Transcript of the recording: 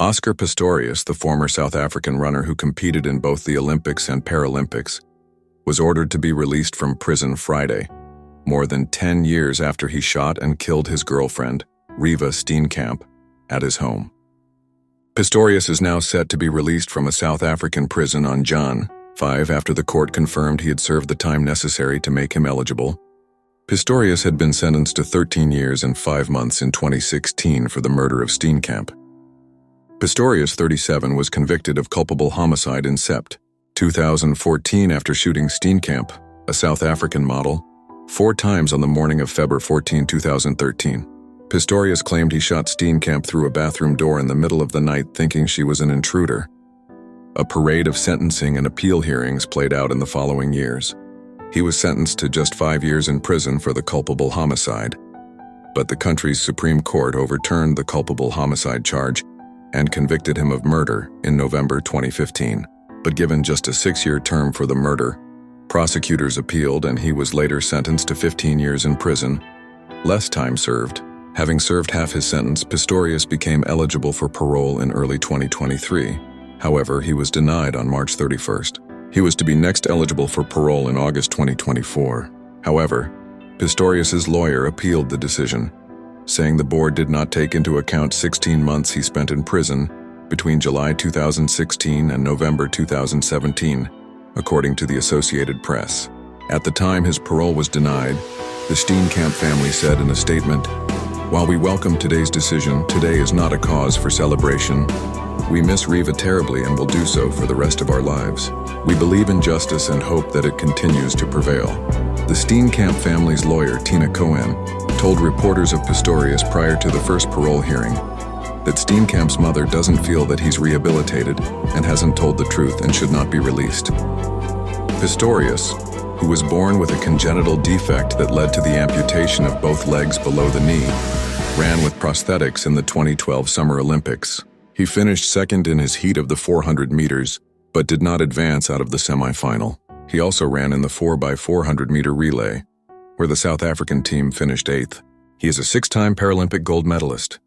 Oscar Pistorius, the former South African runner who competed in both the Olympics and Paralympics, was ordered to be released from prison Friday, more than 10 years after he shot and killed his girlfriend, Reeva Steenkamp, at his home. Pistorius is now set to be released from a South African prison on Jan. 5 after the court confirmed he had served the time necessary to make him eligible. Pistorius had been sentenced to 13 years and 5 months in 2016 for the murder of Steenkamp. Pistorius, 37, was convicted of culpable homicide in Sept. 2014 after shooting Steenkamp, a South African model, 4 times on the morning of February 14, 2013. Pistorius claimed he shot Steenkamp through a bathroom door in the middle of the night thinking she was an intruder. A parade of sentencing and appeal hearings played out in the following years. He was sentenced to just 5 years in prison for the culpable homicide, but the country's Supreme Court overturned the culpable homicide charge and convicted him of murder in November 2015. But given just a 6-year term for the murder, prosecutors appealed and he was later sentenced to 15 years in prison, less time served. Having served half his sentence, Pistorius became eligible for parole in early 2023. However, he was denied on March 31st. He was to be next eligible for parole in August 2024. However, Pistorius's lawyer appealed the decision, saying the board did not take into account 16 months he spent in prison between July 2016 and November 2017, according to the Associated Press. At the time his parole was denied, the Steenkamp family said in a statement, "While we welcome today's decision, today is not a cause for celebration. We miss Reeva terribly and will do so for the rest of our lives. We believe in justice and hope that it continues to prevail." The Steenkamp family's lawyer, Tina Cohen, told reporters of Pistorius prior to the first parole hearing that Steenkamp's mother doesn't feel that he's rehabilitated and hasn't told the truth and should not be released. Pistorius, who was born with a congenital defect that led to the amputation of both legs below the knee, ran with prosthetics in the 2012 Summer Olympics. He finished second in his heat of the 400 meters, but did not advance out of the semifinal. He also ran in the 4x400 meter relay, where the South African team finished 8th. He is a 6-time Paralympic gold medalist.